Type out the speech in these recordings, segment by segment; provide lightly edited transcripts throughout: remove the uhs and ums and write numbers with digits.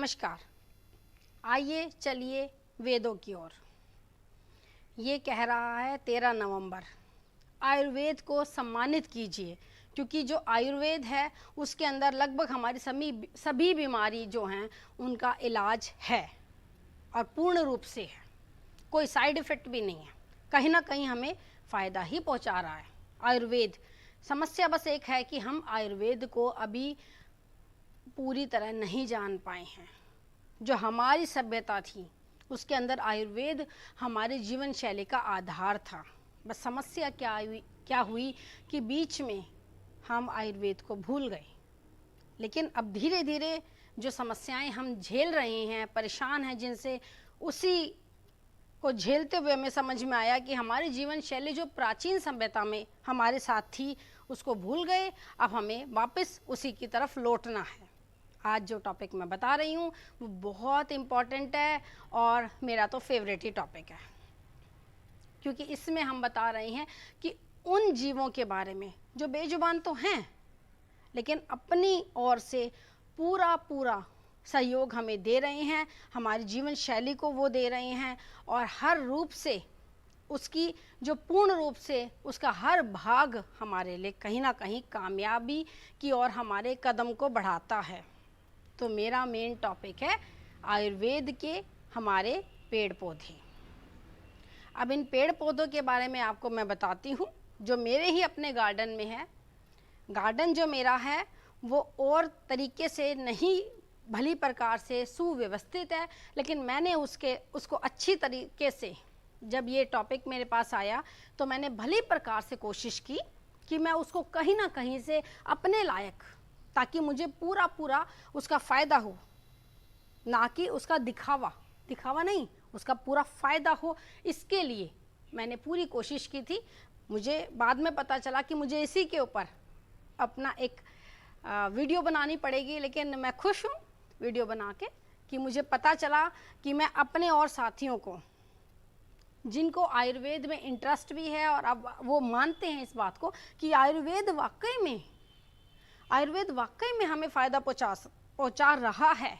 नमस्कार। आइए चलिए वेदों की ओर। ये कह रहा है 13 नवंबर, आयुर्वेद को सम्मानित कीजिए, क्योंकि जो आयुर्वेद है उसके अंदर लगभग हमारी सभी बीमारी जो हैं उनका इलाज है और पूर्ण रूप से है। कोई साइड इफ़ेक्ट भी नहीं है, कहीं ना कहीं हमें फ़ायदा ही पहुंचा रहा है आयुर्वेद। समस्या बस एक है कि हम आयुर्वेद को अभी पूरी तरह नहीं जान पाए हैं। जो हमारी सभ्यता थी उसके अंदर आयुर्वेद हमारे जीवन शैली का आधार था। बस समस्या क्या हुई कि बीच में हम आयुर्वेद को भूल गए। लेकिन अब धीरे धीरे जो समस्याएं हम झेल रहे हैं, परेशान हैं जिनसे, उसी को झेलते हुए हमें समझ में आया कि हमारी जीवन शैली जो प्राचीन सभ्यता में हमारे साथ थी उसको भूल गए। अब हमें वापस उसी की तरफ लौटना है। आज जो टॉपिक मैं बता रही हूँ वो बहुत इम्पॉर्टेंट है और मेरा तो फेवरेट ही टॉपिक है, क्योंकि इसमें हम बता रहे हैं कि उन जीवों के बारे में जो बेजुबान तो हैं लेकिन अपनी ओर से पूरा सहयोग हमें दे रहे हैं, हमारी जीवन शैली को वो दे रहे हैं और हर रूप से उसकी जो पूर्ण रूप से उसका हर भाग हमारे लिए कहीं ना कहीं कामयाबी की ओर हमारे कदम को बढ़ाता है। तो मेरा मेन टॉपिक है आयुर्वेद के हमारे पेड़ पौधे। अब इन पेड़ पौधों के बारे में आपको मैं बताती हूँ जो मेरे ही अपने गार्डन में है। गार्डन जो मेरा है वो और तरीके से नहीं, भली प्रकार से सुव्यवस्थित है, लेकिन मैंने उसको अच्छी तरीके से, जब ये टॉपिक मेरे पास आया तो मैंने भली प्रकार से कोशिश की कि मैं उसको कहीं ना कहीं से अपने लायक, ताकि मुझे पूरा उसका फ़ायदा हो, ना कि उसका दिखावा नहीं, उसका पूरा फ़ायदा हो। इसके लिए मैंने पूरी कोशिश की थी। मुझे बाद में पता चला कि मुझे इसी के ऊपर अपना एक वीडियो बनानी पड़ेगी, लेकिन मैं खुश हूँ वीडियो बना के कि मुझे पता चला कि मैं अपने और साथियों को, जिनको आयुर्वेद में इंटरेस्ट भी है और अब वो मानते हैं इस बात को कि आयुर्वेद वाकई में हमें फ़ायदा पहुँचा रहा है,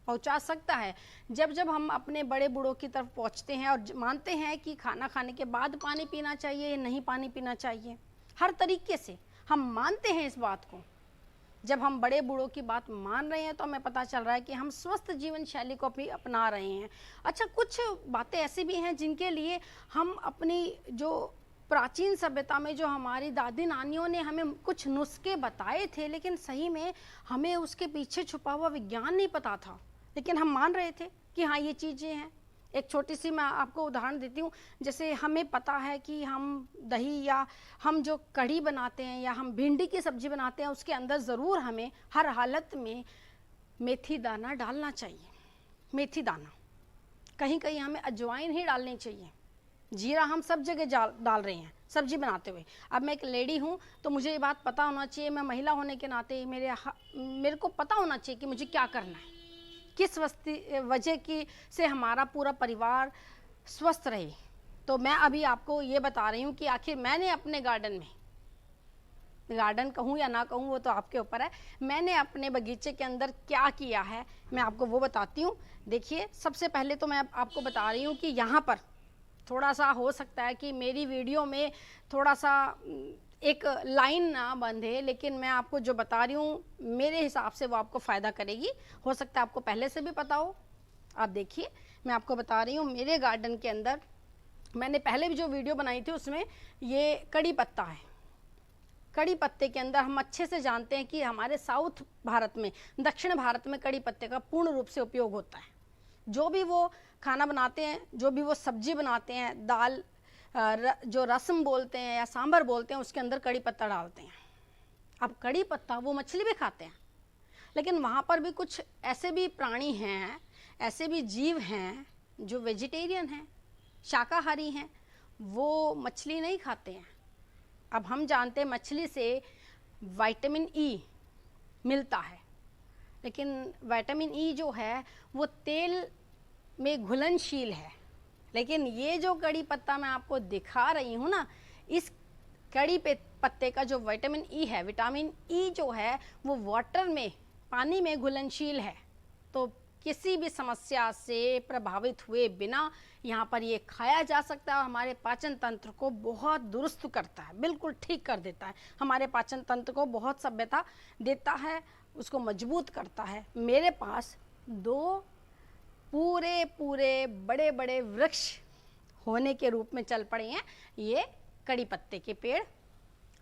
पहुँचा सकता है। जब हम अपने बड़े बूढ़ों की तरफ पहुँचते हैं और मानते हैं कि खाना खाने के बाद पानी पीना चाहिए, नहीं पानी पीना चाहिए, हर तरीके से हम मानते हैं इस बात को। जब हम बड़े बूढ़ों की बात मान रहे हैं तो हमें पता चल रहा है कि हम स्वस्थ जीवन शैली को भी अपना रहे हैं। अच्छा, कुछ बातें ऐसी भी हैं जिनके लिए हम अपनी जो प्राचीन सभ्यता में जो हमारी दादी नानियों ने हमें कुछ नुस्खे बताए थे, लेकिन सही में हमें उसके पीछे छुपा हुआ विज्ञान नहीं पता था, लेकिन हम मान रहे थे कि हाँ ये चीज़ें हैं। एक छोटी सी मैं आपको उदाहरण देती हूँ। जैसे हमें पता है कि हम दही या हम जो कढ़ी बनाते हैं या हम भिंडी की सब्ज़ी बनाते हैं उसके अंदर ज़रूर हमें हर हालत में मेथी दाना डालना चाहिए। मेथी दाना, कहीं कहीं हमें अजवाइन ही डालनी चाहिए। जीरा हम सब जगह डाल रहे हैं सब्जी बनाते हुए। अब मैं एक लेडी हूँ तो मुझे ये बात पता होना चाहिए, मैं महिला होने के नाते मेरे को पता होना चाहिए कि मुझे क्या करना है, किस वजह की से हमारा पूरा परिवार स्वस्थ रहे। तो मैं अभी आपको ये बता रही हूँ कि आखिर मैंने अपने गार्डन में, गार्डन कहूँ या ना कहूँ वो तो आपके ऊपर है, मैंने अपने बगीचे के अंदर क्या किया है मैं आपको वो बताती हूँ। देखिए, सबसे पहले तो मैं आपको बता रही हूँ कि यहाँ पर थोड़ा सा हो सकता है कि मेरी वीडियो में थोड़ा सा एक लाइन ना बंधे, लेकिन मैं आपको जो बता रही हूँ मेरे हिसाब से वो आपको फ़ायदा करेगी। हो सकता है आपको पहले से भी पता हो। आप देखिए, मैं आपको बता रही हूँ मेरे गार्डन के अंदर मैंने पहले भी जो वीडियो बनाई थी उसमें ये कड़ी पत्ता है। कड़ी पत्ते के अंदर हम अच्छे से जानते हैं कि हमारे साउथ भारत में, दक्षिण भारत में कड़ी पत्ते का पूर्ण रूप से उपयोग होता है। जो भी वो खाना बनाते हैं, जो भी वो सब्जी बनाते हैं, दाल जो रसम बोलते हैं या सांभर बोलते हैं, उसके अंदर कड़ी पत्ता डालते हैं। अब कड़ी पत्ता वो मछली भी खाते हैं, लेकिन वहाँ पर भी कुछ ऐसे भी प्राणी हैं, ऐसे भी जीव हैं जो वेजिटेरियन हैं, शाकाहारी हैं, वो मछली नहीं खाते हैं। अब हम जानते हैं मछली से विटामिन ई मिलता है, लेकिन विटामिन ई जो है वो तेल में घुलनशील है। लेकिन ये जो कड़ी पत्ता मैं आपको दिखा रही हूँ ना, इस कड़ी पत्ते का जो विटामिन ई है, विटामिन ई जो है वो वाटर में, पानी में घुलनशील है। तो किसी भी समस्या से प्रभावित हुए बिना यहाँ पर ये खाया जा सकता है और हमारे पाचन तंत्र को बहुत दुरुस्त करता है, बिल्कुल ठीक कर देता है, हमारे पाचन तंत्र को बहुत सभ्यता देता है, उसको मजबूत करता है। मेरे पास 2 पूरे बड़े बड़े वृक्ष होने के रूप में चल पड़े हैं, ये कड़ी पत्ते के पेड़।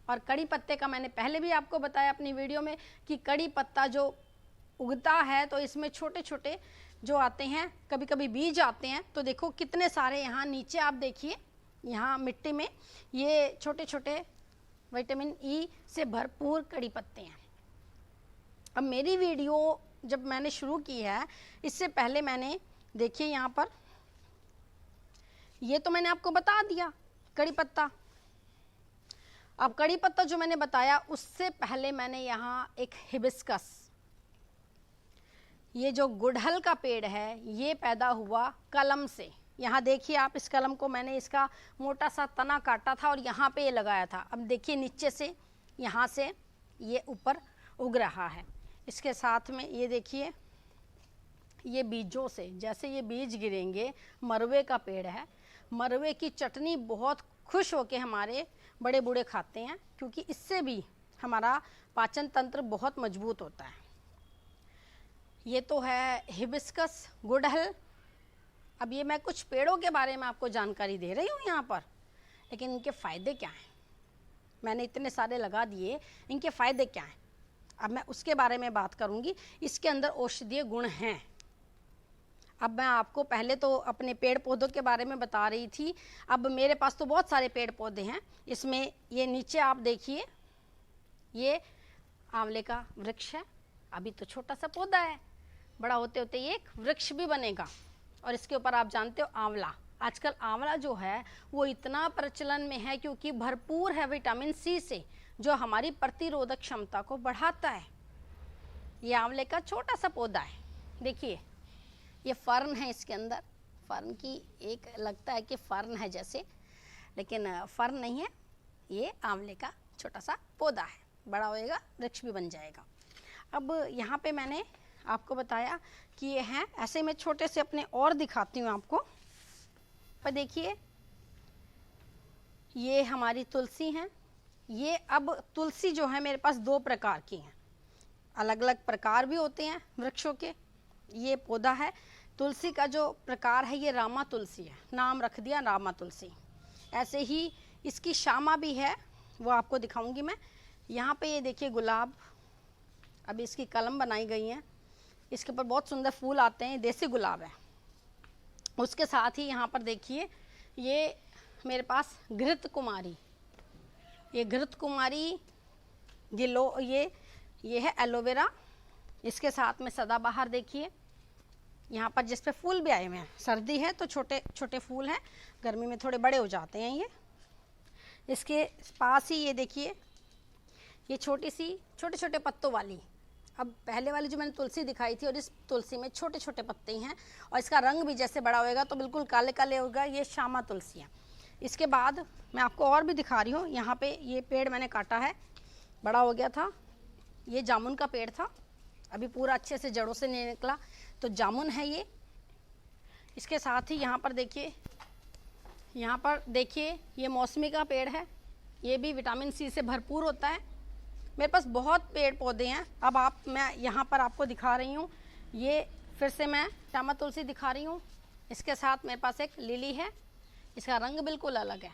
और कड़ी पत्ते का मैंने पहले भी आपको बताया अपनी वीडियो में कि कड़ी पत्ता जो उगता है तो इसमें छोटे छोटे जो आते हैं, कभी कभी बीज आते हैं, तो देखो कितने सारे यहाँ नीचे आप देखिए, यहाँ मिट्टी में ये छोटे छोटे विटामिन ई से भरपूर कड़ी पत्ते हैं। अब मेरी वीडियो जब मैंने शुरू की है, इससे पहले मैंने देखिए यहाँ पर ये तो मैंने आपको बता दिया कड़ी पत्ता। अब कड़ी पत्ता जो मैंने बताया, उससे पहले मैंने यहाँ एक हिबिस्कस, ये जो गुड़हल का पेड़ है, ये पैदा हुआ कलम से। यहाँ देखिए आप, इस कलम को मैंने इसका मोटा सा तना काटा था और यहाँ पे ये लगाया था। अब देखिए नीचे से, यहाँ से ये ऊपर उग रहा है। इसके साथ में ये देखिए, ये बीजों से, जैसे ये बीज गिरेंगे, मरवे का पेड़ है, मरवे की चटनी बहुत खुश होके हमारे बड़े बूढ़े खाते हैं, क्योंकि इससे भी हमारा पाचन तंत्र बहुत मजबूत होता है। ये तो है हिबिस्कस, गुड़हल। अब ये मैं कुछ पेड़ों के बारे में आपको जानकारी दे रही हूँ यहाँ पर, लेकिन इनके फ़ायदे क्या हैं? मैंने इतने सारे लगा दिए, इनके फ़ायदे क्या हैं? अब मैं उसके बारे में बात करूँगी। इसके अंदर औषधीय गुण हैं। अब मैं आपको पहले तो अपने पेड़ पौधों के बारे में बता रही थी। अब मेरे पास तो बहुत सारे पेड़ पौधे हैं। इसमें ये नीचे आप देखिए, ये आंवले का वृक्ष है। अभी तो छोटा सा पौधा है, बड़ा होते होते ये एक वृक्ष भी बनेगा। और इसके ऊपर आप जानते हो आंवला, आजकल आंवला जो है वो इतना प्रचलन में है क्योंकि भरपूर है विटामिन सी से, जो हमारी प्रतिरोधक क्षमता को बढ़ाता है। ये आंवले का छोटा सा पौधा है, देखिए ये फर्न है। इसके अंदर फर्न की एक लगता है कि फर्न है जैसे, लेकिन फर्न नहीं है, ये आंवले का छोटा सा पौधा है, बड़ा होएगा वृक्ष भी बन जाएगा। अब यहाँ पे मैंने आपको बताया कि ये हैं, ऐसे मैं छोटे से अपने और दिखाती हूँ आपको। पर देखिए ये हमारी तुलसी हैं। ये अब तुलसी जो है मेरे पास 2 प्रकार की हैं, अलग अलग प्रकार भी होते हैं वृक्षों के। ये पौधा है तुलसी का, जो प्रकार है ये रामा तुलसी है, नाम रख दिया रामा तुलसी। ऐसे ही इसकी शामा भी है, वो आपको दिखाऊंगी मैं। यहाँ पे ये देखिए गुलाब, अभी इसकी कलम बनाई गई है, इसके ऊपर बहुत सुंदर फूल आते हैं, देसी गुलाब है। उसके साथ ही यहाँ पर देखिए ये मेरे पास घृत कुमारी, ये घृत कुमारी गिलो, ये है एलोवेरा। इसके साथ में सदाबहार देखिए, यहाँ पर जिस पे फूल भी आए हुए हैं। सर्दी है तो छोटे छोटे फूल हैं, गर्मी में थोड़े बड़े हो जाते हैं ये। इसके पास ही ये देखिए, ये छोटी सी छोटे छोटे पत्तों वाली, अब पहले वाली जो मैंने तुलसी दिखाई थी और इस तुलसी में छोटे छोटे पत्ते हैं और इसका रंग भी जैसे बड़ा होएगा तो बिल्कुल काले काले होगा, ये श्यामा तुलसी है। इसके बाद मैं आपको और भी दिखा रही हूँ। यहाँ पे ये पेड़ मैंने काटा है, बड़ा हो गया था, ये जामुन का पेड़ था, अभी पूरा अच्छे से जड़ों से नहीं निकला, तो जामुन है ये। इसके साथ ही यहाँ पर देखिए ये मौसमी का पेड़ है, ये भी विटामिन सी से भरपूर होता है। मेरे पास बहुत पेड़ पौधे हैं। अब मैं यहाँ पर आपको दिखा रही हूँ, ये फिर से मैं श्यामा तुलसी दिखा रही हूँ। इसके साथ मेरे पास एक लिली है, इसका रंग बिल्कुल अलग है।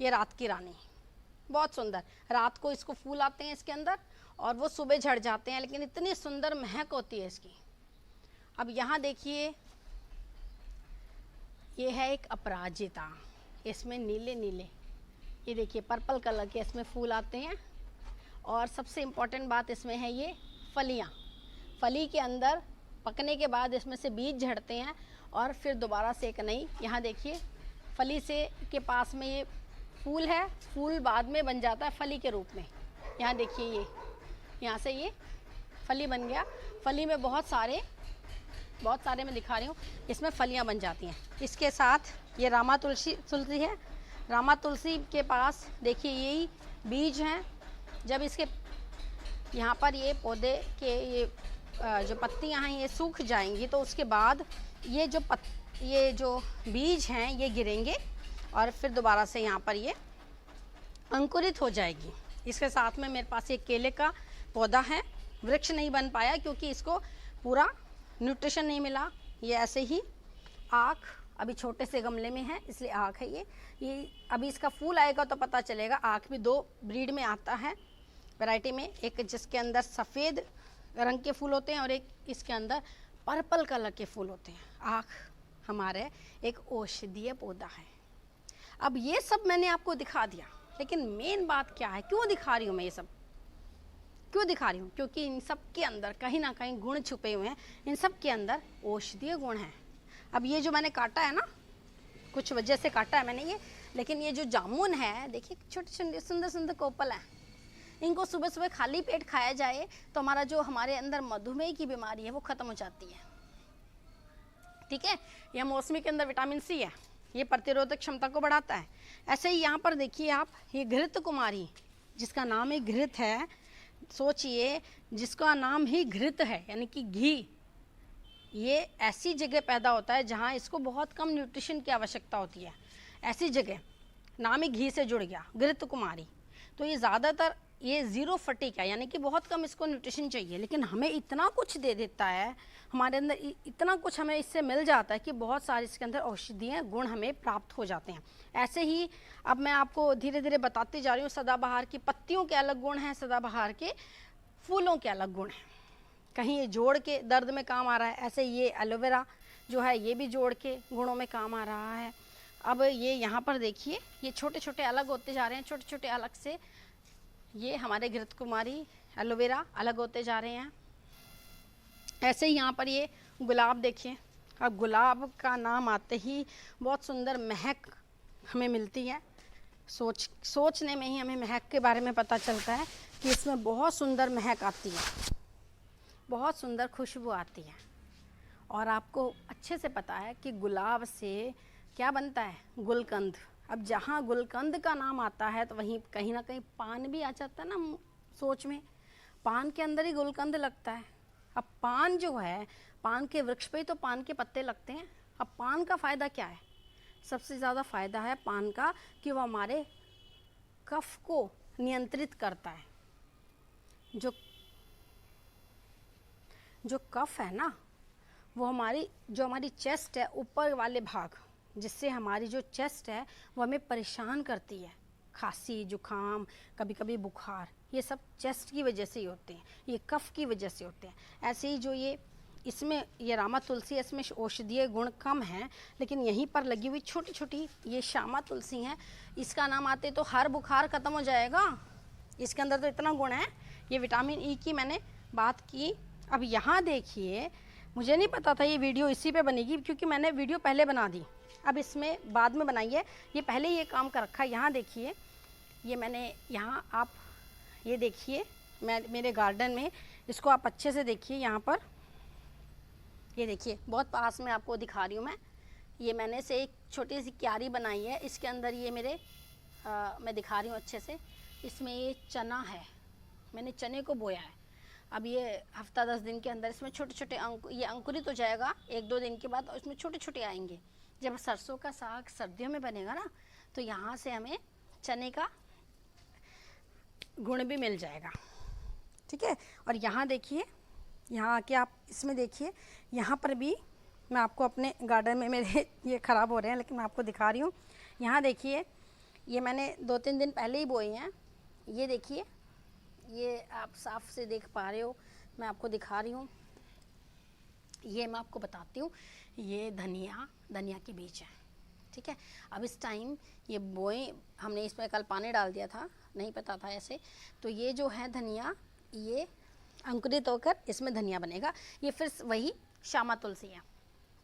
ये रात की रानी, बहुत सुंदर, रात को इसको फूल आते हैं इसके अंदर और वो सुबह झड़ जाते हैं, लेकिन इतनी सुंदर महक होती है इसकी। अब यहाँ देखिए ये है एक अपराजिता, इसमें नीले नीले, ये देखिए पर्पल कलर के इसमें फूल आते हैं। और सबसे इम्पॉर्टेंट बात इसमें है ये फलियाँ, फली के अंदर पकने के बाद इसमें से बीज झड़ते हैं और फिर दोबारा से एक नई, यहाँ देखिए फली से के पास में ये फूल है, फूल बाद में बन जाता है फली के रूप में। यहाँ देखिए ये, यहाँ से ये फली बन गया, फली में बहुत सारे मैं दिखा रही हूँ, इसमें फलियाँ बन जाती हैं। इसके साथ ये रामा तुलसी है, रामा तुलसी के पास देखिए यही बीज हैं। जब इसके यहाँ पर ये पौधे के ये जो पत्तियां हैं ये सूख जाएंगी तो उसके बाद ये जो बीज हैं ये गिरेंगे और फिर दोबारा से यहाँ पर ये अंकुरित हो जाएगी। इसके साथ में मेरे पास एक केले का पौधा है, वृक्ष नहीं बन पाया क्योंकि इसको पूरा न्यूट्रिशन नहीं मिला। ये ऐसे ही आँख अभी छोटे से गमले में है इसलिए आँख है ये अभी इसका फूल आएगा तो पता चलेगा। आँख भी दो ब्रीड में आता है, वैरायटी में, एक जिसके अंदर सफ़ेद रंग के फूल होते हैं और एक इसके अंदर पर्पल कलर के फूल होते हैं। आँख हमारे एक औषधीय पौधा है। अब ये सब मैंने आपको दिखा दिया, लेकिन मेन बात क्या है, क्यों दिखा रही हूँ मैं ये सब, क्यों दिखा रही हूँ? क्योंकि इन सब के अंदर कहीं ना कहीं गुण छुपे हुए हैं, इन सब के अंदर औषधीय गुण हैं। अब ये जो मैंने काटा है ना, कुछ वजह से काटा है मैंने ये, लेकिन ये जो जामुन है देखिए छोटे छोटे सुंदर सुंदर कोपल हैं, इनको सुबह सुबह खाली पेट खाया जाए तो हमारे अंदर मधुमेह की बीमारी है वो खत्म हो जाती है। ठीक है, यह मौसमी के अंदर विटामिन सी है, ये प्रतिरोधक क्षमता को बढ़ाता है। ऐसे ही यहाँ पर देखिए आप, ये घृत कुमारी जिसका नाम ही घृत है, सोचिए जिसका नाम ही घृत है यानी कि घी, ये ऐसी जगह पैदा होता है जहाँ इसको बहुत कम न्यूट्रिशन की आवश्यकता होती है। ऐसी जगह नाम ही घी से जुड़ गया, घृत कुमारी। तो ये ज़्यादातर ये ज़ीरो फटीक है यानी कि बहुत कम इसको न्यूट्रिशन चाहिए, लेकिन हमें इतना कुछ दे देता है, हमारे अंदर इतना कुछ हमें इससे मिल जाता है कि बहुत सारे इसके अंदर औषधीय गुण हमें प्राप्त हो जाते हैं। ऐसे ही अब मैं आपको धीरे धीरे बताती जा रही हूँ। सदाबहार की पत्तियों के अलग गुण हैं, सदाबहार के फूलों के अलग गुण हैं। कहीं ये जोड़ के दर्द में काम आ रहा है, ऐसे ये एलोवेरा जो है ये भी जोड़ के गुणों में काम आ रहा है। अब ये यहाँ पर देखिए, ये छोटे छोटे अलग होते जा रहे हैं, छोटे छोटे अलग से ये हमारे घृत कुमारी एलोवेरा अलग होते जा रहे हैं। ऐसे ही यहाँ पर ये गुलाब देखिए, अब गुलाब का नाम आते ही बहुत सुंदर महक हमें मिलती है। सोचने में ही हमें महक के बारे में पता चलता है कि इसमें बहुत सुंदर महक आती है, बहुत सुंदर खुशबू आती है। और आपको अच्छे से पता है कि गुलाब से क्या बनता है, गुलकंद। अब जहाँ गुलकंद का नाम आता है तो वहीं कहीं ना कहीं पान भी आ जाता है ना सोच में, पान के अंदर ही गुलकंद लगता है। अब पान जो है, पान के वृक्ष पे ही तो पान के पत्ते लगते हैं। अब पान का फ़ायदा क्या है? सबसे ज़्यादा फ़ायदा है पान का कि वो हमारे कफ को नियंत्रित करता है। जो कफ है ना, वो हमारी चेस्ट है, ऊपर वाले भाग, जिससे हमारी जो चेस्ट है वो हमें परेशान करती है। खांसी, जुखाम, कभी कभी बुखार, ये सब चेस्ट की वजह से ही होते हैं, ये कफ की वजह से होते हैं। ऐसे ही जो इसमें ये रामा तुलसी, इसमें औषधीय गुण कम हैं, लेकिन यहीं पर लगी हुई छोटी छोटी ये श्यामा तुलसी हैं, इसका नाम आते तो हर बुखार ख़त्म हो जाएगा। इसके अंदर तो इतना गुण है। ये विटामिन ई की मैंने बात की। अब यहाँ देखिए, मुझे नहीं पता था ये वीडियो इसी पे बनेगी, क्योंकि मैंने वीडियो पहले बना दी, अब इसमें बाद में बनाई है। ये पहले ये काम कर रखा है। यहाँ देखिए, ये मैंने यहाँ आप ये देखिए, मैं मेरे गार्डन में, इसको आप अच्छे से देखिए। यहाँ पर ये देखिए, बहुत पास में आपको दिखा रही हूँ मैं। ये मैंने से एक छोटी सी क्यारी बनाई है, इसके अंदर ये मैं दिखा रही हूँ अच्छे से। इसमें ये चना है, मैंने चने को बोया है। अब ये हफ्ता 10 दिन के अंदर इसमें छोटे छोटे ये अंकुरित हो जाएगा। 1-2 दिन के बाद इसमें छोटे छोटे आएंगे। जब सरसों का साग सर्दियों में बनेगा ना, तो यहाँ से हमें चने का गुण भी मिल जाएगा। ठीक है। और यहाँ देखिए, यहाँ आके आप इसमें देखिए, यहाँ पर भी मैं आपको अपने गार्डन में, मेरे ये ख़राब हो रहे हैं लेकिन मैं आपको दिखा रही हूँ। यहाँ देखिए, ये मैंने 2-3 दिन पहले ही बोए हैं। ये देखिए, ये आप साफ से देख पा रहे हो, मैं आपको दिखा रही हूँ। ये मैं आपको बताती हूँ, ये धनिया के बीज है। ठीक है। अब इस टाइम ये बोए, हमने इसमें कल पानी डाल दिया था, नहीं पता था ऐसे। तो ये जो है धनिया, ये अंकुरित होकर इसमें धनिया बनेगा। ये फिर वही श्यामा तुलसी है,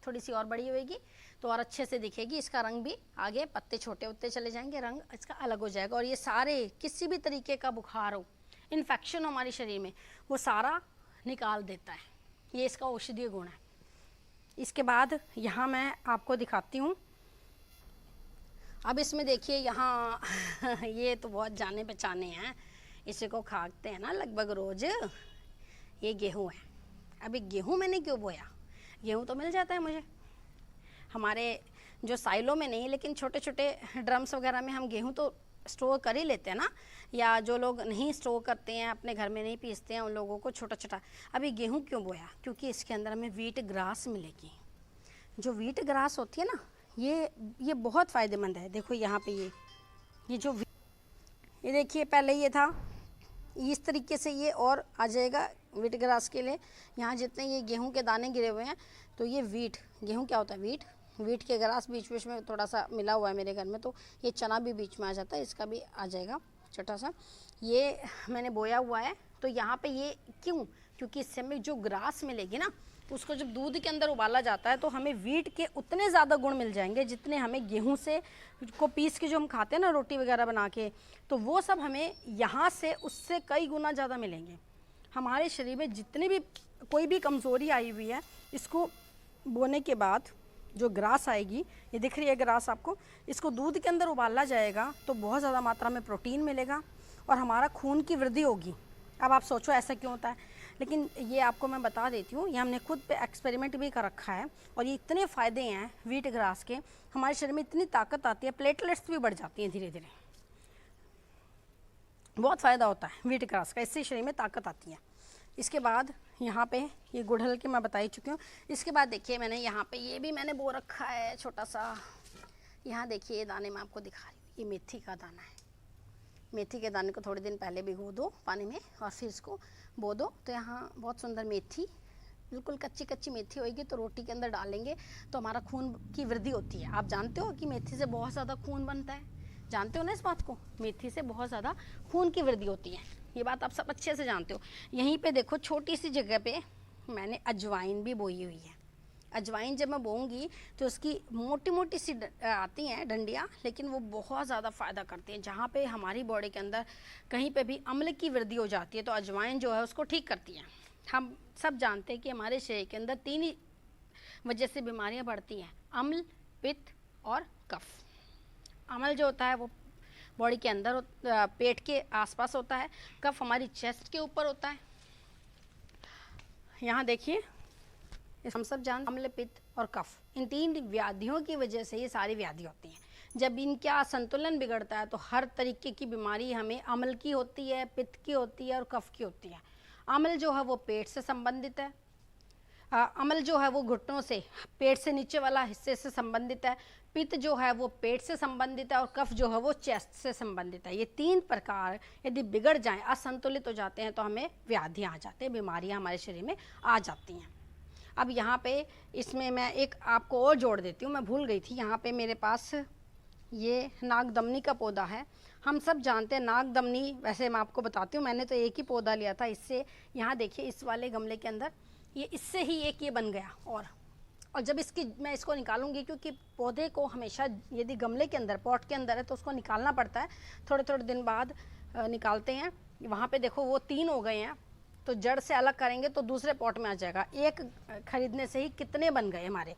थोड़ी सी और बड़ी होएगी तो और अच्छे से दिखेगी। इसका रंग भी आगे, पत्ते छोटे होते चले जाएंगे, रंग इसका अलग हो जाएगा। और ये सारे, किसी भी तरीके का बुखार हो, इन्फेक्शन हो हमारे शरीर में, वो सारा निकाल देता है। ये इसका औषधीय गुण है। इसके बाद यहाँ मैं आपको दिखाती हूँ। अब इसमें देखिए, यहाँ ये तो बहुत जाने पहचाने हैं, इसी को खाते हैं ना लगभग रोज। ये गेहूँ है, अभी गेहूँ मैंने क्यों बोया? गेहूँ तो मिल जाता है मुझे हमारे जो साइलों में नहीं, लेकिन छोटे छोटे ड्रम्स वगैरह में हम गेहूँ तो स्टोर कर ही लेते हैं ना, या जो लोग नहीं स्टोर करते हैं, अपने घर में नहीं पीसते हैं, उन लोगों को छोटा छोटा। अभी गेहूँ क्यों बोया? क्योंकि इसके अंदर हमें व्हीट ग्रास मिलेगी। जो व्हीट ग्रास होती है ना, ये बहुत फ़ायदेमंद है। देखो यहाँ पे ये जो ये देखिए, पहले ये था इस तरीके से, ये और आ जाएगा व्हीट ग्रास के लिए। यहाँ जितने ये गेहूं के दाने गिरे हुए हैं, तो ये व्हीट, गेहूं क्या होता है? व्हीट के ग्रास बीच बीच में थोड़ा सा मिला हुआ है मेरे घर में, तो ये चना भी बीच में आ जाता है, इसका भी आ जाएगा छोटा सा। ये मैंने बोया हुआ है। तो यहाँ पे ये क्यों? क्योंकि इससे हमें जो ग्रास मिलेगी ना, उसको जब दूध के अंदर उबाला जाता है तो हमें व्हीट के उतने ज़्यादा गुण मिल जाएंगे जितने हमें गेहूं से को पीस के जो हम खाते हैं ना रोटी वगैरह बना के, तो वो सब हमें यहाँ से उससे कई गुना ज़्यादा मिलेंगे। हमारे शरीर में जितनी भी कोई भी कमज़ोरी आई हुई है, इसको बोने के बाद जो ग्रास आएगी, ये दिख रही है ग्रास आपको, इसको दूध के अंदर उबाला जाएगा तो बहुत ज़्यादा मात्रा में प्रोटीन मिलेगा और हमारा खून की वृद्धि होगी। अब आप सोचो ऐसा क्यों होता है, लेकिन ये आपको मैं बता देती हूँ। ये हमने खुद पे एक्सपेरिमेंट भी कर रखा है और ये इतने फ़ायदे हैं व्हीट ग्रास के, हमारे शरीर में इतनी ताकत आती है, प्लेटलेट्स भी बढ़ जाती हैं धीरे धीरे। बहुत फ़ायदा होता है व्हीट ग्रास का, इससे शरीर में ताकत आती है। इसके बाद यहाँ पे ये गुड़हल के मैं बता ही चुकी हूँ। इसके बाद देखिए मैंने यहाँ पे ये भी मैंने बो रखा है छोटा सा। यहाँ देखिए ये दाने मैं आपको दिखा रही हूँ, ये मेथी का दाना है। मेथी के दाने को थोड़े दिन पहले भिगो दो पानी में और फिर इसको बो दो। तो यहाँ बहुत सुंदर मेथी, बिल्कुल कच्ची कच्ची मेथी होगी, तो रोटी के अंदर डालेंगे तो हमारा खून की वृद्धि होती है। आप जानते हो कि मेथी से बहुत ज़्यादा खून बनता है, जानते हो ना इस बात को? मेथी से बहुत ज़्यादा खून की वृद्धि होती है, ये बात आप सब अच्छे से जानते हो। यहीं पे देखो छोटी सी जगह पे मैंने अजवाइन भी बोई हुई है। अजवाइन जब मैं बोऊंगी तो उसकी मोटी मोटी सी आती हैं डंडियाँ, लेकिन वो बहुत ज़्यादा फ़ायदा करती हैं। जहाँ पे हमारी बॉडी के अंदर कहीं पे भी अम्ल की वृद्धि हो जाती है, तो अजवाइन जो है उसको ठीक करती है। हम सब जानते हैं कि हमारे शरीर के अंदर 3 ही वजह से बीमारियाँ बढ़ती हैं, अम्ल, पित्त और कफ। अम्ल जो होता है वो बॉडी के अंदर पेट के आसपास होता है, कफ हमारी चेस्ट के ऊपर होता है। यहाँ देखिए हम सब जानते हैं अम्ल, पित्त और कफ, इन 3 व्याधियों की वजह से ये सारी व्याधि होती हैं। जब इनका संतुलन बिगड़ता है तो हर तरीके की बीमारी हमें अम्ल की होती है, पित्त की होती है और कफ की होती है। अम्ल जो है वो पेट से संबंधित है, अम्ल जो है वो घुटनों से, पेट से नीचे वाला हिस्से से संबंधित है। पित्त जो है वो पेट से संबंधित है और कफ जो है वो चेस्ट से संबंधित है। ये 3 प्रकार यदि बिगड़ जाएं, असंतुलित हो जाते हैं, तो हमें व्याधियाँ आ जाते हैं, बीमारियाँ हमारे शरीर में आ जाती हैं। अब यहाँ पे इसमें मैं एक आपको और जोड़ देती हूँ, मैं भूल गई थी। यहाँ पे मेरे पास ये नागदमनी का पौधा है। हम सब जानते हैं नागदमनी, वैसे मैं आपको बताती हूँ, मैंने तो एक ही पौधा लिया था इससे। यहाँ देखिए इस वाले गमले के अंदर ये इससे ही एक ये बन गया। और जब मैं इसको निकालूंगी, क्योंकि पौधे को हमेशा यदि गमले के अंदर, पॉट के अंदर है, तो उसको निकालना पड़ता है, थोड़े थोड़े दिन बाद निकालते हैं। वहाँ पे देखो वो 3 हो गए हैं, तो जड़ से अलग करेंगे तो दूसरे पॉट में आ जाएगा। एक खरीदने से ही कितने बन गए हमारे।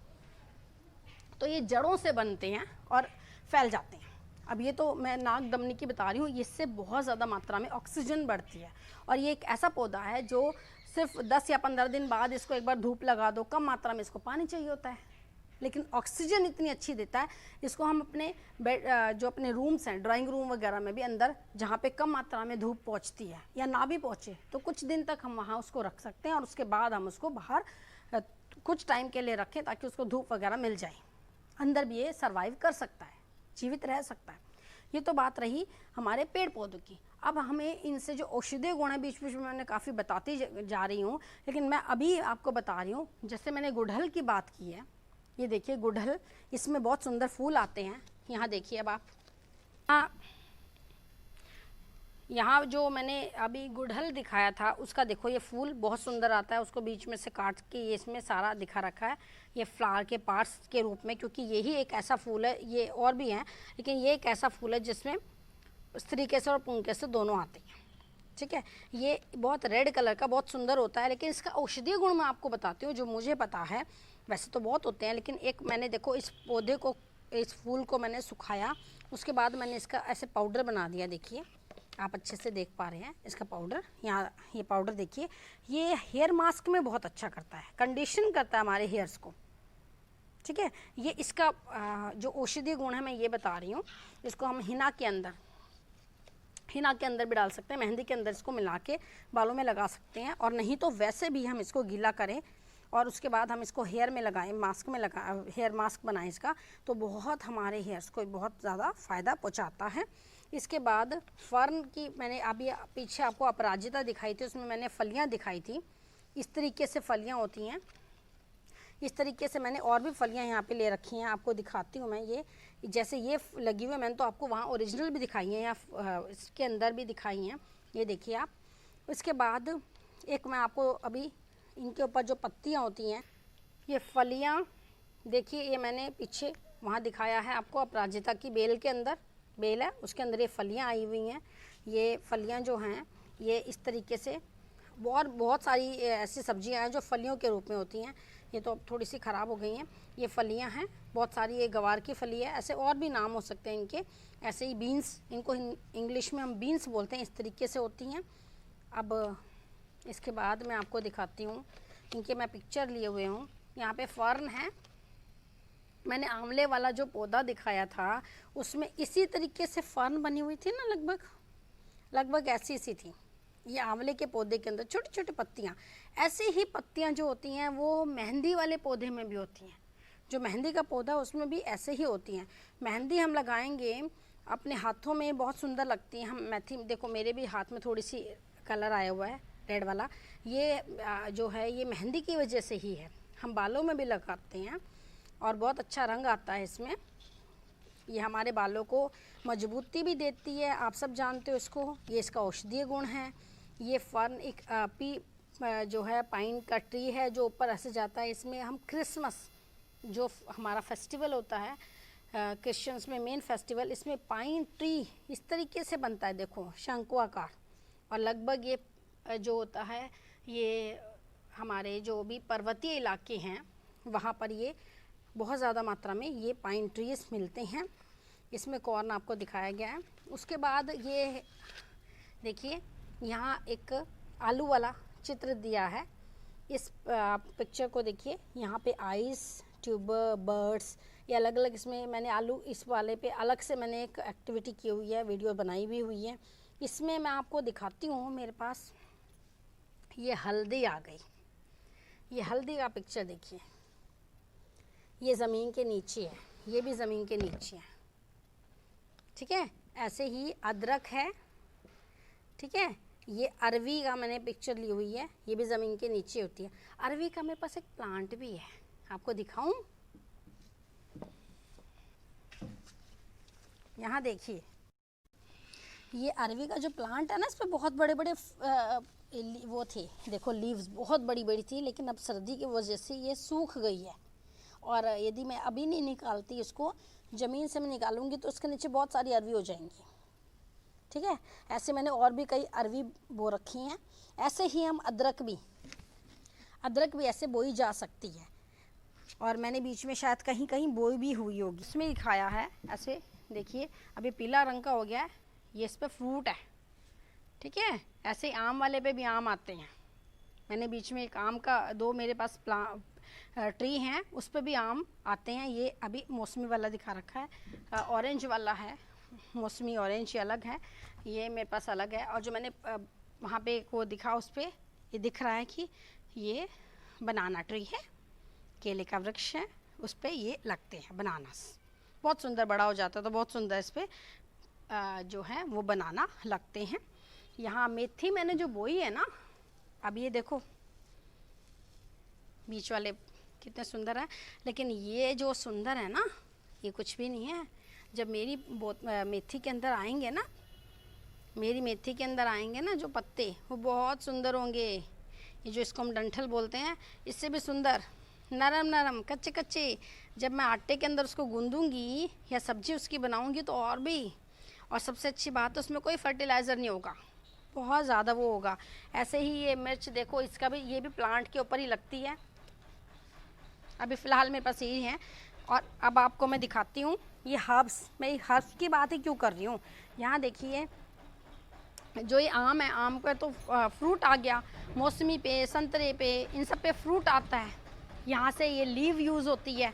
तो ये जड़ों से बनते हैं और फैल जाते हैं। अब ये तो मैं नागदमनी की बता रही हूँ, इससे बहुत ज़्यादा मात्रा में ऑक्सीजन बढ़ती है। और ये एक ऐसा पौधा है जो सिर्फ 10 या 15 दिन बाद इसको एक बार धूप लगा दो, कम मात्रा में इसको पानी चाहिए होता है, लेकिन ऑक्सीजन इतनी अच्छी देता है। इसको हम अपने जो अपने रूम्स हैं, ड्राइंग रूम वगैरह में भी अंदर, जहाँ पे कम मात्रा में धूप पहुँचती है या ना भी पहुँचे, तो कुछ दिन तक हम वहाँ उसको रख सकते हैं और उसके बाद हम उसको बाहर कुछ टाइम के लिए रखें ताकि उसको धूप वगैरह मिल जाए। अंदर भी ये सर्वाइव कर सकता है, जीवित रह सकता है। ये तो बात रही हमारे पेड़ पौधों की। अब हमें इनसे जो औषधीय गुण है, बीच बीच में मैंने काफ़ी बताती जा रही हूँ, लेकिन मैं अभी आपको बता रही हूँ। जैसे मैंने गुड़हल की बात की है, ये देखिए गुड़हल, इसमें बहुत सुंदर फूल आते हैं। यहाँ देखिए अब आप, यहाँ जो मैंने अभी गुड़हल दिखाया था उसका देखो, ये फूल बहुत सुंदर आता है। उसको बीच में से काट के ये इसमें सारा दिखा रखा है, ये फ्लावर के पार्ट्स के रूप में, क्योंकि यही एक ऐसा फूल है, ये और भी हैं लेकिन ये एक ऐसा फूल है जिसमें स्त्रीकेसर और पुंकेसर दोनों आते हैं। ठीक है, ये बहुत रेड कलर का बहुत सुंदर होता है, लेकिन इसका औषधीय गुण मैं आपको बताती हूँ जो मुझे पता है। वैसे तो बहुत होते हैं, लेकिन एक मैंने देखो इस पौधे को, इस फूल को मैंने सुखाया, उसके बाद मैंने इसका ऐसे पाउडर बना दिया। देखिए आप अच्छे से देख पा रहे हैं इसका पाउडर। यहाँ ये पाउडर देखिए, ये हेयर मास्क में बहुत अच्छा करता है, कंडीशन करता है हमारे हेयर्स को। ठीक है, ये इसका जो औषधीय गुण है मैं ये बता रही हूँ। इसको हम हिना के अंदर भी डाल सकते हैं, मेहंदी के अंदर इसको मिला के बालों में लगा सकते हैं, और नहीं तो वैसे भी हम इसको गीला करें और उसके बाद हम इसको हेयर में लगाएं, मास्क में हेयर मास्क बनाएं इसका, तो बहुत हमारे हेयर्स को बहुत ज़्यादा फ़ायदा पहुंचाता है। इसके बाद फर्न की मैंने अभी पीछे आपको अपराजिता दिखाई थी, उसमें मैंने फलियाँ दिखाई थी। इस तरीके से फलियाँ होती हैं, इस तरीके से मैंने और भी फलियाँ यहाँ पे ले रखी हैं, आपको दिखाती हूँ मैं। ये जैसे ये लगी हुई है, मैंने तो आपको वहाँ ओरिजिनल भी दिखाई है, या इसके अंदर भी दिखाई हैं, ये देखिए आप। इसके बाद एक मैं आपको अभी इनके ऊपर जो पत्तियाँ होती हैं, ये फलियाँ देखिए, ये मैंने पीछे वहाँ दिखाया है आपको, अपराजिता की बेल के अंदर, बेल है उसके अंदर ये फलियाँ आई हुई हैं। ये फलियाँ जो हैं ये इस तरीके से, बहुत सारी ऐसी सब्जियां हैं जो फलियों के रूप में होती हैं। ये तो अब थोड़ी सी ख़राब हो गई हैं, ये फलियां हैं बहुत सारी। ये गवार की फली है, ऐसे और भी नाम हो सकते हैं इनके। ऐसे ही बीन्स, इनको इंग्लिश में हम बीन्स बोलते हैं, इस तरीके से होती हैं। अब इसके बाद मैं आपको दिखाती हूँ, इनके मैं पिक्चर लिए हुए हूँ। यहाँ पे फर्न है, मैंने आंवले वाला जो पौधा दिखाया था उसमें इसी तरीके से फर्न बनी हुई थी ना, लगभग ऐसी सी थी। ये आंवले के पौधे के अंदर छोटी छोटी पत्तियाँ, ऐसे ही पत्तियाँ जो होती हैं वो मेहंदी वाले पौधे में भी होती हैं। जो मेहंदी का पौधा उसमें भी ऐसे ही होती हैं। मेहंदी हम लगाएंगे अपने हाथों में, बहुत सुंदर लगती हैं। हम मेथी देखो, मेरे भी हाथ में थोड़ी सी कलर आया हुआ है रेड वाला, ये जो है ये मेहंदी की वजह से ही है। हम बालों में भी लगाते हैं और बहुत अच्छा रंग आता है इसमें। ये हमारे बालों को मजबूती भी देती है, आप सब जानते हो इसको। ये इसका औषधीय गुण है। ये फर्न एक जो है पाइन का ट्री है जो ऊपर ऐसे जाता है। इसमें हम क्रिसमस जो हमारा फेस्टिवल होता है क्रिश्चियंस में मेन फेस्टिवल, इसमें पाइन ट्री इस तरीके से बनता है, देखो शंकुआकार। और लगभग ये जो होता है ये हमारे जो भी पर्वतीय इलाके हैं वहाँ पर ये बहुत ज़्यादा मात्रा में ये पाइन ट्रीज मिलते हैं। इसमें कॉर्न आपको दिखाया गया है। उसके बाद ये देखिए, यहाँ एक आलू वाला चित्र दिया है। इस पिक्चर को देखिए, यहाँ पे आइस, ट्यूबर, बर्ड्स, ये अलग अलग इसमें मैंने आलू, इस वाले पे अलग से मैंने एक एक्टिविटी की हुई है, वीडियो बनाई भी हुई है। इसमें मैं आपको दिखाती हूँ, मेरे पास ये हल्दी आ गई। ये हल्दी का पिक्चर देखिए, ये ज़मीन के नीचे है, ये भी ज़मीन के नीचे है। ठीक है, ऐसे ही अदरक है। ठीक है, ये अरवी का मैंने पिक्चर ली हुई है, ये भी ज़मीन के नीचे होती है। अरवी का मेरे पास एक प्लांट भी है, आपको दिखाऊं? यहाँ देखिए, ये अरवी का जो प्लांट है ना, इस पर बहुत बड़े बड़े वो थे, देखो लीव्स बहुत बड़ी बड़ी थी, लेकिन अब सर्दी की वजह से ये सूख गई है। और यदि मैं अभी नहीं निकालती इसको, ज़मीन से मैं निकालूंगी तो उसके नीचे बहुत सारी अरवी हो जाएंगी। ठीक है, ऐसे मैंने और भी कई अरवी बो रखी हैं। ऐसे ही हम अदरक भी ऐसे बोई जा सकती है। और मैंने बीच में शायद कहीं कहीं बोई भी हुई होगी। इसमें दिखाया है ऐसे, देखिए अभी पीला रंग का हो गया है, ये इस पर फ्रूट है। ठीक है, ऐसे आम वाले पे भी आम आते हैं। मैंने बीच में एक आम का, दो मेरे पास ट्री हैं, उस पर भी आम आते हैं। ये अभी मौसमी वाला दिखा रखा है, ऑरेंज वाला है, मौसमी ऑरेंज ये अलग है, ये मेरे पास अलग है। और जो मैंने वहाँ पे वो दिखा, उस पर ये दिख रहा है कि ये बनाना ट्री है, केले का वृक्ष है, उस पर ये लगते हैं बनानास। बहुत सुंदर बड़ा हो जाता है तो बहुत सुंदर इस पर जो है वो बनाना लगते हैं। यहाँ मेथी मैंने जो बोई है ना, अब ये देखो बीच वाले कितने सुंदर हैं, लेकिन ये जो सुंदर है ना, ये कुछ भी नहीं है। जब मेरी मेथी के अंदर आएंगे ना, मेरी मेथी के अंदर आएंगे ना जो पत्ते, वो बहुत सुंदर होंगे। ये जो इसको हम डंठल बोलते हैं, इससे भी सुंदर, नरम नरम, कच्चे कच्चे। जब मैं आटे के अंदर उसको गूंदूंगी या सब्जी उसकी बनाऊंगी तो और भी। और सबसे अच्छी बात, उसमें कोई फर्टिलाइज़र नहीं होगा, बहुत ज़्यादा वो होगा। ऐसे ही ये मिर्च देखो, इसका भी, ये भी प्लांट के ऊपर ही लगती है। अभी फ़िलहाल मेरे पास यही है। और अब आपको मैं दिखाती हूँ ये हर्ब्स। मैं हर्ब्स की बात ही क्यों कर रही हूँ, यहाँ देखिए जो ये आम है, आम का तो फ्रूट आ गया, मौसमी पे, संतरे पे, इन सब पे फ्रूट आता है। यहाँ से ये लीव यूज़ होती है,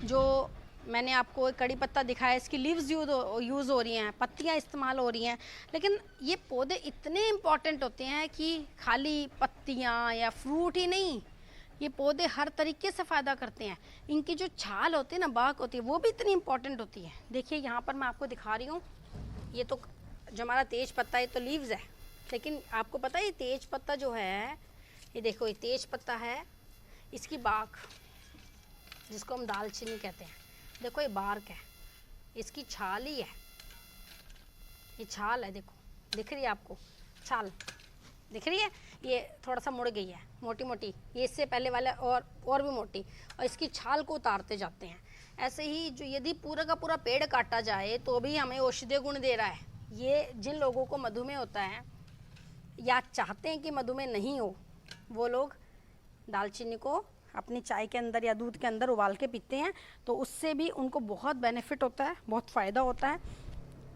जो मैंने आपको एक कड़ी पत्ता दिखाया, इसकी लीव्स यूज़ हो रही हैं, पत्तियाँ इस्तेमाल हो रही हैं। लेकिन ये पौधे इतने इम्पॉर्टेंट होते हैं कि खाली पत्तियाँ या फ्रूट ही नहीं, ये पौधे हर तरीके से फ़ायदा करते हैं। इनकी जो छाल होती है ना, बाक होती है, वो भी इतनी इम्पॉर्टेंट होती है। देखिए यहाँ पर मैं आपको दिखा रही हूँ, ये तो जो हमारा तेज पत्ता है तो लीव्स है, लेकिन आपको पता है ये तेज पत्ता जो है, ये देखो ये तेज पत्ता है, इसकी बाक जिसको हम दालचीनी कहते हैं, देखो ये बार्क है, इसकी छाल ही है, ये छाल है, देखो दिख रही है आपको छाल, दिख रही है, ये थोड़ा सा मुड़ गई है, मोटी मोटी, ये इससे पहले वाला और भी मोटी, और इसकी छाल को उतारते जाते हैं। ऐसे ही जो यदि पूरा का पूरा पेड़ काटा जाए तो भी हमें औषधीय गुण दे रहा है। ये जिन लोगों को मधुमेह होता है या चाहते हैं कि मधुमेह नहीं हो, वो लोग दालचीनी को अपनी चाय के अंदर या दूध के अंदर उबाल के पीते हैं, तो उससे भी उनको बहुत बेनिफिट होता है, बहुत फ़ायदा होता है।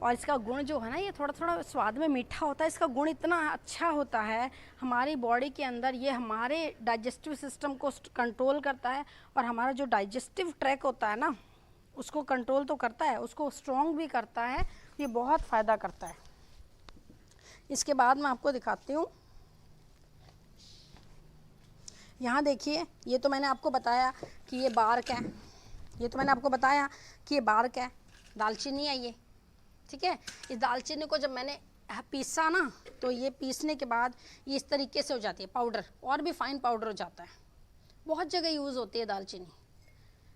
और इसका गुण जो है ना, ये थोड़ा थोड़ा स्वाद में मीठा होता है, इसका गुण इतना अच्छा होता है हमारी बॉडी के अंदर, ये हमारे डाइजेस्टिव सिस्टम को कंट्रोल करता है, और हमारा जो डाइजेस्टिव ट्रैक होता है ना, उसको कंट्रोल तो करता है, उसको स्ट्रॉन्ग भी करता है, ये बहुत फ़ायदा करता है। इसके बाद मैं आपको दिखाती हूँ, यहाँ देखिए, ये तो मैंने आपको बताया कि ये बार्क है, ये तो मैंने आपको बताया कि ये बार्क है, दालचीनी है ये, ठीक है। इस दालचीनी को जब मैंने पीसा ना, तो ये पीसने के बाद ये इस तरीके से हो जाती है पाउडर, और भी फाइन पाउडर हो जाता है। बहुत जगह यूज़ होती है दालचीनी,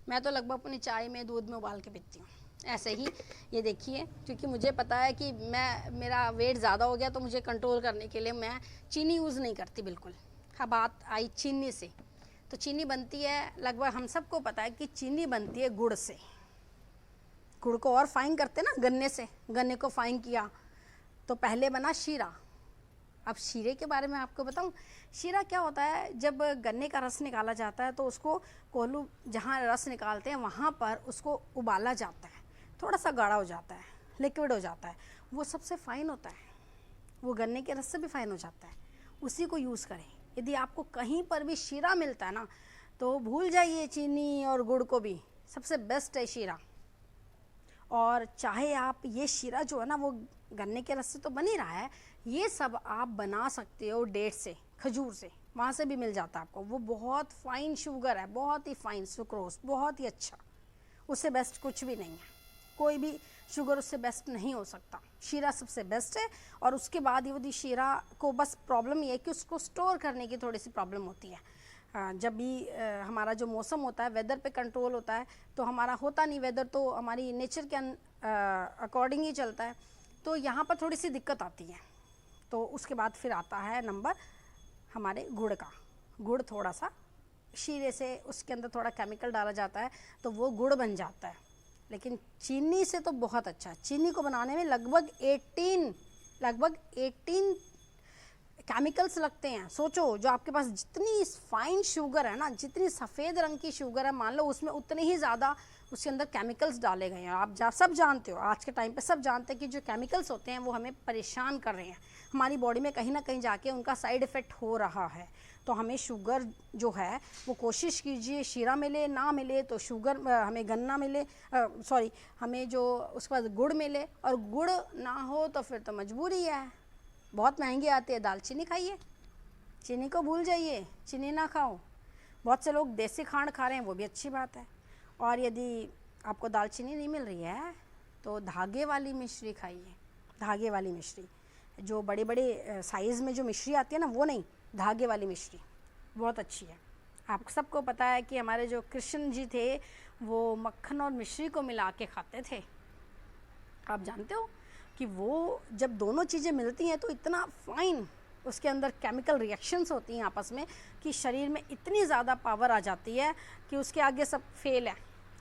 मैं तो लगभग अपनी चाय में दूध में उबाल के पीती हूँ। ऐसे ही ये देखिए, क्योंकि मुझे पता है कि मेरा वेट ज़्यादा हो गया, तो मुझे कंट्रोल करने के लिए मैं चीनी यूज़ नहीं करती बिल्कुल। हाँ, बात आई चीनी से, तो चीनी बनती है, लगभग हम सबको पता है कि चीनी बनती है गुड़ से। गुड़ को और फाइन करते ना गन्ने से, गन्ने को फाइन किया तो पहले बना शीरा। अब शीरे के बारे में आपको बताऊं, शीरा क्या होता है, जब गन्ने का रस निकाला जाता है तो उसको कोल्हू जहाँ रस निकालते हैं वहाँ पर उसको उबाला जाता है, थोड़ा सा गाढ़ा हो जाता है, लिक्विड हो जाता है, वो सबसे फाइन होता है, वो गन्ने के रस से भी फाइन हो जाता है, उसी को यूज़ करें। यदि आपको कहीं पर भी शीरा मिलता है ना, तो भूल जाइए चीनी और गुड़ को भी, सबसे बेस्ट है शीरा। और चाहे आप ये शीरा जो है ना, वो गन्ने के रस से तो बन ही रहा है, ये सब आप बना सकते हो डेट से, खजूर से, वहाँ से भी मिल जाता है आपको। वो बहुत फाइन शुगर है, बहुत ही फाइन सुक्रोज, बहुत ही अच्छा, उससे बेस्ट कुछ भी नहीं है, कोई भी शुगर उससे बेस्ट नहीं हो सकता। शीरा सबसे बेस्ट है। और उसके बाद यदि शीरा को बस प्रॉब्लम ये है कि उसको स्टोर करने की थोड़ी सी प्रॉब्लम होती है। जब भी हमारा जो मौसम होता है, वेदर पे कंट्रोल होता है, तो हमारा होता नहीं, वेदर तो हमारी नेचर के अकॉर्डिंग ही चलता है, तो यहाँ पर थोड़ी सी दिक्कत आती है। तो उसके बाद फिर आता है नंबर हमारे गुड़ का। गुड़ थोड़ा सा शीरे से, उसके अंदर थोड़ा केमिकल डाला जाता है तो वो गुड़ बन जाता है, लेकिन चीनी से तो बहुत अच्छा है। चीनी को बनाने में लगभग 18 केमिकल्स लगते हैं। सोचो, जो आपके पास जितनी फाइन शुगर है ना, जितनी सफ़ेद रंग की शुगर है, मान लो उसमें उतने ही ज़्यादा उसके अंदर केमिकल्स डाले गए हैं। आप सब जानते हो, आज के टाइम पे सब जानते हैं कि जो केमिकल्स होते हैं वो हमें परेशान कर रहे हैं, हमारी बॉडी में कहीं ना कहीं जाके उनका साइड इफ़ेक्ट हो रहा है। तो हमें शुगर जो है वो कोशिश कीजिए, शीरा मिले, ना मिले तो शुगर हमें गन्ना मिले, सॉरी हमें जो उसके बाद गुड़ मिले, और गुड़ ना हो तो फिर तो मजबूरी है, बहुत महंगी आती है। दालचीनी खाइए, चीनी को भूल जाइए, चीनी ना खाओ। बहुत से लोग देसी खांड खा रहे हैं, वो भी अच्छी बात है। और यदि आपको दालचीनी नहीं मिल रही है तो धागे वाली मिश्री खाइए। धागे वाली मिश्री, जो बड़े बड़े साइज़ में जो मिश्री आती है ना, वो नहीं, धागे वाली मिश्री बहुत अच्छी है। आप सबको पता है कि हमारे जो कृष्ण जी थे वो मक्खन और मिश्री को मिला के खाते थे। आप जानते हो कि वो जब दोनों चीज़ें मिलती हैं तो इतना फाइन उसके अंदर केमिकल रिएक्शंस होती हैं आपस में कि शरीर में इतनी ज़्यादा पावर आ जाती है कि उसके आगे सब फेल है।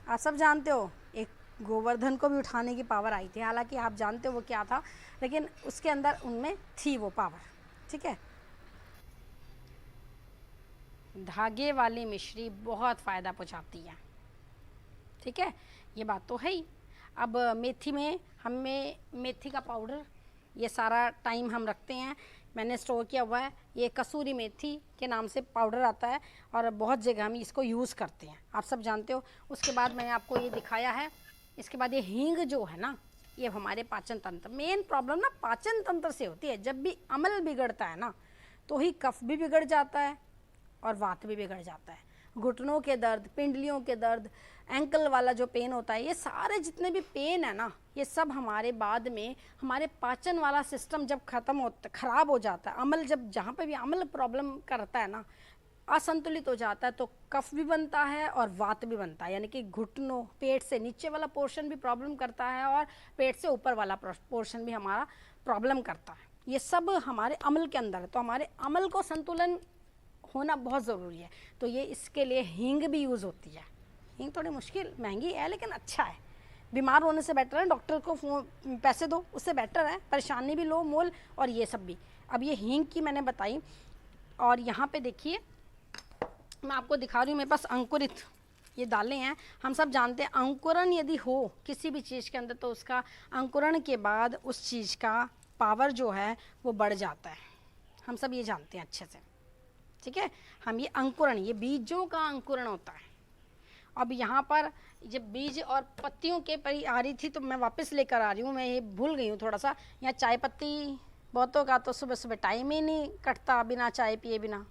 आप सब जानते हो, एक गोवर्धन को भी उठाने की पावर आई थी, हालांकि आप जानते हो वो क्या था, लेकिन उसके अंदर उनमें थी वो पावर, ठीक है। धागे वाली मिश्री बहुत फ़ायदा पहुँचाती है, ठीक है, ये बात तो है ही। अब मेथी में हमें मेथी का पाउडर ये सारा टाइम हम रखते हैं, मैंने स्टोर किया हुआ है। ये कसूरी मेथी के नाम से पाउडर आता है और बहुत जगह हम इसको यूज़ करते हैं, आप सब जानते हो। उसके बाद मैंने आपको ये दिखाया है। इसके बाद ये हींग जो है ना, ये हमारे पाचन तंत्र, मेन प्रॉब्लम ना पाचन तंत्र से होती है। जब भी अम्ल बिगड़ता है ना, तो ही कफ भी बिगड़ जाता है और वात भी बिगड़ जाता है। घुटनों के दर्द, पिंडलियों के दर्द, एंकल वाला जो पेन होता है, ये सारे जितने भी पेन है ना, ये सब हमारे बाद में हमारे पाचन वाला सिस्टम जब खराब हो जाता है, अम्ल जब जहाँ पे भी अम्ल प्रॉब्लम करता है ना, असंतुलित हो जाता है, तो कफ भी बनता है और वात भी बनता है। यानी कि घुटनों, पेट से नीचे वाला पोर्शन भी प्रॉब्लम करता है और पेट से ऊपर वाला पोर्शन भी हमारा प्रॉब्लम करता है। ये सब हमारे अम्ल के अंदर है। तो हमारे अम्ल को संतुलन होना बहुत ज़रूरी है। तो ये इसके लिए हींग भी यूज़ होती है। हींग थोड़ी मुश्किल, महंगी है, लेकिन अच्छा है। बीमार होने से बेटर है डॉक्टर को पैसे दो, उससे बेटर है परेशानी भी लो मोल और ये सब भी। अब ये हींग की मैंने बताई। और यहाँ पे देखिए मैं आपको दिखा रही हूँ, मेरे पास अंकुरित ये दालें हैं। हम सब जानते हैं अंकुरण यदि हो किसी भी चीज़ के अंदर, तो उसका अंकुरण के बाद उस चीज़ का पावर जो है वो बढ़ जाता है। हम सब ये जानते हैं अच्छे से, ठीक है। हम ये अंकुरण, ये बीजों का अंकुरण होता है। अब यहाँ पर जब बीज और पत्तियों के परी आ रही थी, तो मैं वापस लेकर आ रही हूँ, मैं ये भूल गई हूँ थोड़ा सा। यहाँ चाय पत्ती बहुतों का तो सुबह सुबह टाइम ही नहीं कटता बिना चाय पिए बिना।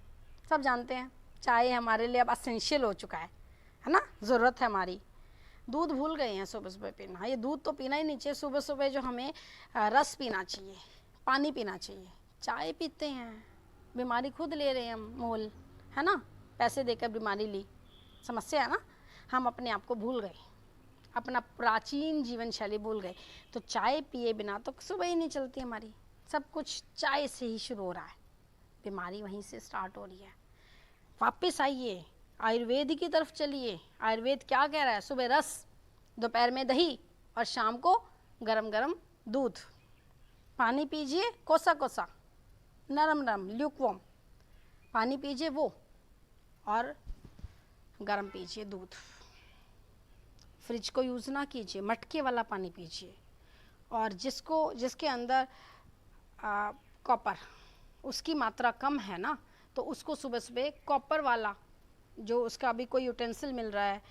सब जानते हैं चाय हमारे लिए अब असेंशियल हो चुका है ना, ज़रूरत है हमारी। दूध भूल गए हैं सुबह सुबह पीना। ये दूध तो पीना ही नहीं चाहिए सुबह सुबह, जो हमें रस पीना चाहिए, पानी पीना चाहिए। चाय पीते हैं, बीमारी खुद ले रहे हैं हम मोल, है ना, पैसे देकर बीमारी ली, समस्या है ना। हम अपने आप को भूल गए, अपना प्राचीन जीवन शैली भूल गए। तो चाय पिए बिना तो सुबह ही नहीं चलती हमारी। सब कुछ चाय से ही शुरू हो रहा है, बीमारी वहीं से स्टार्ट हो रही है। वापस आइए, आयुर्वेद की तरफ चलिए। आयुर्वेद क्या कह रहा है? सुबह रस, दोपहर में दही और शाम को गरम गरम दूध। पानी पीजिए कोसा कोसा, नरम नरम, ल्यूकवार्म पानी पीजिए वो, और गरम पीजिए दूध। फ्रिज को यूज़ ना कीजिए, मटके वाला पानी पीजिए। और जिसके अंदर कॉपर उसकी मात्रा कम है ना, तो उसको सुबह सुबह कॉपर वाला जो उसका अभी कोई यूटेंसिल मिल रहा है,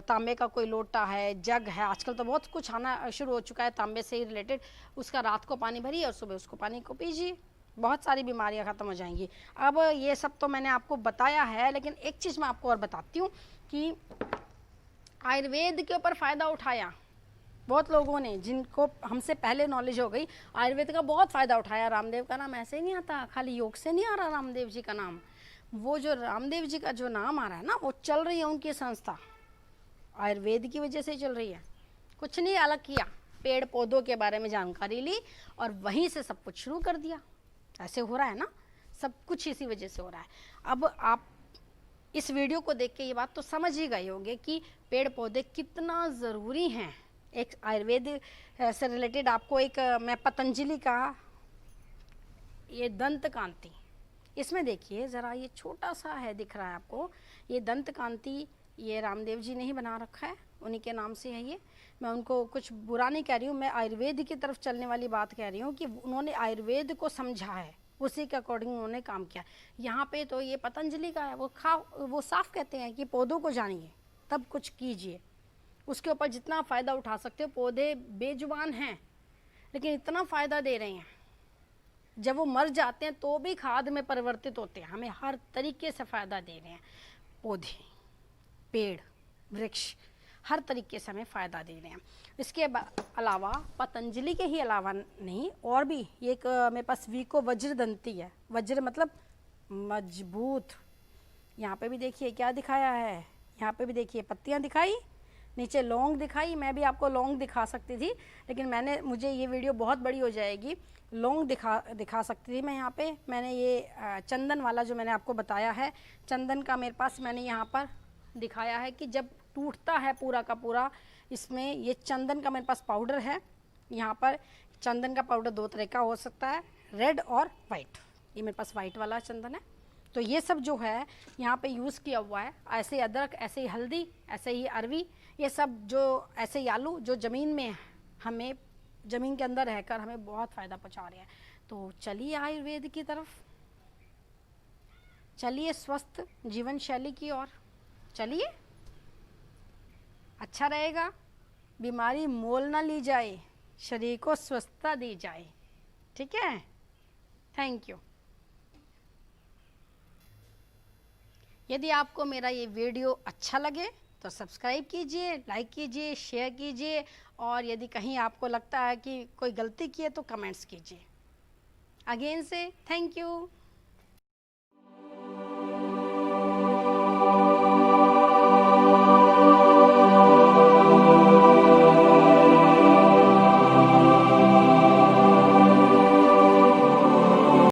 तांबे का कोई लोटा है, जग है, आजकल तो बहुत कुछ आना शुरू हो चुका है तांबे से ही रिलेटेड, उसका रात को पानी भरिए और सुबह उसको पानी को पीजिए। बहुत सारी बीमारियां ख़त्म हो जाएंगी। अब ये सब तो मैंने आपको बताया है, लेकिन एक चीज़ मैं आपको और बताती हूँ कि आयुर्वेद के ऊपर फ़ायदा उठाया बहुत लोगों ने, जिनको हमसे पहले नॉलेज हो गई, आयुर्वेद का बहुत फ़ायदा उठाया। रामदेव का नाम ऐसे ही नहीं आता, खाली योग से नहीं आ रहा रामदेव जी का नाम। वो जो रामदेव जी का जो नाम आ रहा है ना, वो चल रही है उनकी संस्था आयुर्वेद की वजह से चल रही है। कुछ नहीं अलग किया, पेड़ पौधों के बारे में जानकारी ली और वहीं से सब कुछ शुरू कर दिया। ऐसे हो रहा है ना, सब कुछ इसी वजह से हो रहा है। अब आप इस वीडियो को देख के ये बात तो समझ ही गए होंगे कि पेड़ पौधे कितना ज़रूरी हैं। एक आयुर्वेद से रिलेटेड आपको एक मैं पतंजलि का ये दंत कांति, इसमें देखिए ज़रा, ये छोटा सा है, दिख रहा है आपको, ये दंत कांति ये रामदेव जी ने ही बना रखा है, उन्हीं के नाम से है ये। मैं उनको कुछ बुरा नहीं कह रही हूँ, मैं आयुर्वेद की तरफ चलने वाली बात कह रही हूँ कि उन्होंने आयुर्वेद को समझा है, उसी के अकॉर्डिंग उन्होंने काम किया। यहाँ पे तो ये पतंजलि का है, वो साफ कहते हैं कि पौधों को जानिए तब कुछ कीजिए, उसके ऊपर जितना फ़ायदा उठा सकते हो। पौधे बेजुबान हैं लेकिन इतना फ़ायदा दे रहे हैं, जब वो मर जाते हैं तो भी खाद में परिवर्तित होते हैं, हमें हर तरीके से फ़ायदा दे रहे हैं। पौधे, पेड़, वृक्ष हर तरीके से हमें फ़ायदा दे रहे हैं। इसके अलावा पतंजलि के ही अलावा नहीं, और भी एक मेरे पास वीको वज्रदंती है। वज्र मतलब मजबूत। यहाँ पे भी देखिए क्या दिखाया है, यहाँ पे भी देखिए पत्तियाँ दिखाई, नीचे लौंग दिखाई। मैं भी आपको लौंग दिखा सकती थी, लेकिन मुझे ये वीडियो बहुत बड़ी हो जाएगी, लौंग दिखा सकती थी मैं। यहाँ पे मैंने ये चंदन वाला जो मैंने आपको बताया है, चंदन का मेरे पास मैंने यहाँ पर दिखाया है कि जब टूटता है पूरा का पूरा, इसमें ये चंदन का मेरे पास पाउडर है। यहाँ पर चंदन का पाउडर दो तरह का हो सकता है, रेड और वाइट। ये मेरे पास वाइट वाला चंदन है। तो ये सब जो है यहाँ पे यूज़ किया हुआ है। ऐसे ही अदरक, ऐसे ही हल्दी, ऐसे ही अरवी, ये सब जो ऐसे ही आलू जो ज़मीन में हमें ज़मीन के अंदर रहकर हमें बहुत फ़ायदा पहुंचा रहे हैं। तो चलिए आयुर्वेद की तरफ, चलिए स्वस्थ जीवन शैली की ओर चलिए, अच्छा रहेगा। बीमारी मोल ना ली जाए, शरीर को स्वस्थता दी जाए। ठीक है, थैंक यू। यदि आपको मेरा ये वीडियो अच्छा लगे तो सब्सक्राइब कीजिए, लाइक कीजिए, शेयर कीजिए, और यदि कहीं आपको लगता है कि कोई गलती की है तो कमेंट्स कीजिए। अगेन से थैंक यू।